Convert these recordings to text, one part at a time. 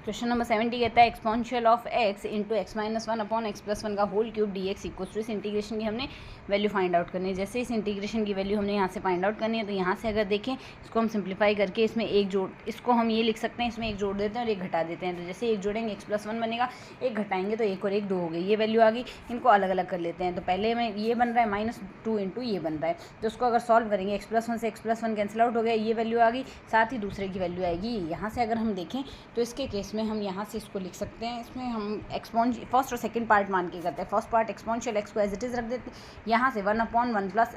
Question number 70 कहता है exponential of x into x minus one upon x plus one का whole cube d x equal to. इस integration की हमने value find out करनी है। जैसे इस इंटीग्रेशन की वैल्यू हमने यहाँ से फाइंड आउट करनी है, तो यहाँ से अगर देखें इसको हम सिंप्लीफाई करके इसमें एक जोड़, इसको हम ये लिख सकते हैं, इसमें एक जोड़ देते हैं और एक घटा देते हैं। तो जैसे एक जोड़ेंगे एक्स प्लस वन बनेगा, एक घटाएंगे तो एक और एक दो हो गई, ये वैल्यू आ गई। इनको अलग अलग कर लेते हैं। तो पहले में ये बन रहा है -2 इंटू ये बन रहा है, तो उसको अगर सॉल्व करेंगे एक्स प्लस वन से x plus one cancel out हो गया, ये वैल्यू आ गई। साथ ही दूसरे की वैल्यू आएगी यहाँ से। अगर हम देखें तो इसके केस में हम यहाँ से इसको लिख सकते हैं। इसमें हम फर्स्ट और सेकंड पार्ट मान के करते हैं। फर्स्ट पार्ट एक्सपोनेंशियल एक्स को एज इट इज़ रख देते हैं, यहाँ से 1/1 प्लस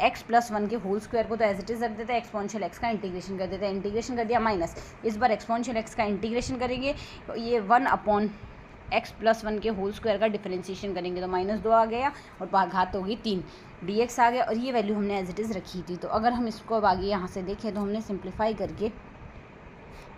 एक्स प्लस वन के होल स्क्वायर को तो एज इट इज़ रख देते हैं। एक्सपोनेंशियल एक्स का इंटीग्रेशन कर देते हैं। इंटीग्रेशन कर दिया माइनस, इस बार एक्सपोनेंशियल एक्स का इंटीग्रेशन करेंगे, ये 1/x प्लस वन के होल स्क्वायर का डिफरेंशिएशन करेंगे, तो -2 आ गया और घात होगी 3 dx आ गया। और ये वैल्यू हमने एज इट इज़ रखी थी। तो अगर हम इसको अब आगे यहाँ से देखें तो हमने सिंप्लीफाई करके,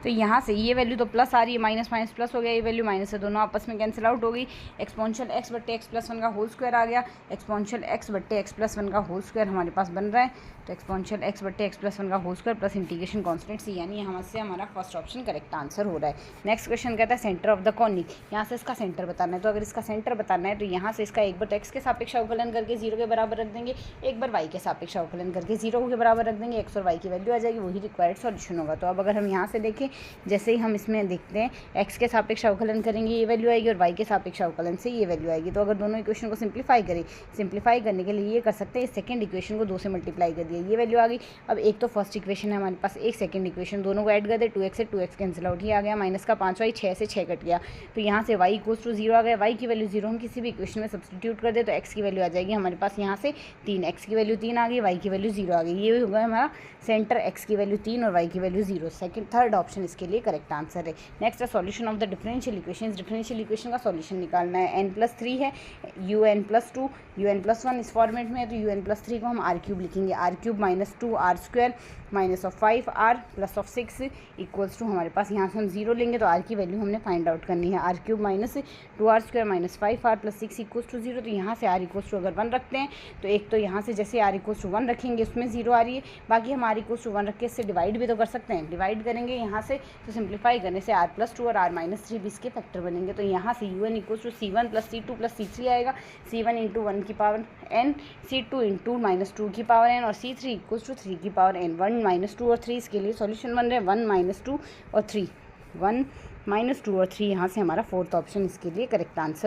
तो यहाँ से ये वैल्यू तो प्लस आ रही है, माइनस माइनस प्लस हो गया, ये वैल्यू माइनस से दोनों आपस में कैंसिल आउट हो गई। एक्सपोनेंशियल एक्स बट्टे एक्स प्लस वन का होल स्क्वायर आ गया। एक्सपोनेंशियल एक्स बट्टे एक्स प्लस वन का होल स्क्वायर हमारे पास बन रहा है। तो एक्सपोनेंशियल एक्स बट्टे एक्स प्लस वन का whole square plus integration constant c, यानी यहाँ से हमारा फर्स्ट ऑप्शन करेक्ट आंसर हो रहा है। नेक्स्ट क्वेश्चन कहता है सेंटर ऑफ द कॉनिक, यहाँ से इसका सेंटर बताना है। तो अगर इसका सेंटर बताना है तो यहाँ से इसका एक बार एक्स के सापेक्ष अवकलन करके 0 के बराबर रख देंगे, एक बार वाई के सापेक्ष अवकलन करके 0 के बराबर रख देंगे, एक्स और वाई की वैल्यू आ जाएगी, वही रिक्वायर्ड सॉल्यूशन होगा। तो अब अगर हम यहाँ से देखें, जैसे ही हम इसमें देखते हैं x के सापेक्ष अवकलन करेंगे ये वैल्यू आएगी और y के सापेक्ष अवकलन से ये वैल्यू आएगी। तो अगर दोनों इक्वेशन को सिंप्लीफाई करें, सिंप्लीफाई करने के लिए ये कर सकते हैं, इस सेकंड इक्वेशन को 2 से मल्टीप्लाई कर दिया, ये वैल्यू आ गई। अब एक तो फर्स्ट इक्वेशन है हमारे पास, एक सेकंड इक्वेशन, दोनों को ऐड कर दे, 2x से 2x कैंसिल आउट, ये आ गया माइनस का 5y, 6 से 6 कट गया। तो यहाँ से y इक्वल्स टू 0 आ गया। y की वैल्यू 0 हम किसी भी इक्वेशन में सब्सटीट्यूट कर दे तो x की वैल्यू आ जाएगी हमारे पास यहाँ से 3, x की वैल्यू 3 आ गई, y की वैल्यू 0 आ गई। ये होगा हमारा सेंटर, x की वैल्यू 3 और y की वैल्यू 0। थर्ड ऑप्शन इसके लिए करेक्ट आंसर है। नेक्स्ट है solution of the differential equation. Differential equation का सॉल्यूशन निकालना है। n+3 है, un+2 un+1 इस फॉर्मेट में है, तो un+3 को हम r³ लिखेंगे, r³ - 2r² -5r +6 equals to, हमारे पास यहाँ से हम 0 लेंगे तो r की वैल्यू हमने फाइंड आउट करनी है। r³ - 2r² -5r +6 equals to 0। तो यहाँ से r इक्वल्स टू अगर 1 रखते हैं तो एक तो यहाँ से जैसे r इक्वल्स टू 1 रखेंगे उसमें 0 आ रही है, बाकी हम r इक्वल्स टू 1 रख के इससे डिवाइड भी तो कर सकते हैं। डिवाइड करेंगे यहाँ से, तो सिंप्लीफाई करने से r+2 और r-3 भी इसके फैक्टर बनेंगे। तो यहाँ से un equals to c1 + c2 + c3 आएगा। c1 × 1 की पावर n, c2 × -2 की पावर n और c3 इक्वल्स टू 3 की पावर n। 1 - 2 और 3 इसके लिए सॉल्यूशन बन रहे हैं। 1 - 2 और 3, 1 - 2 और 3, यहाँ से हमारा फोर्थ ऑप्शन इसके लिए करेक्ट आंसर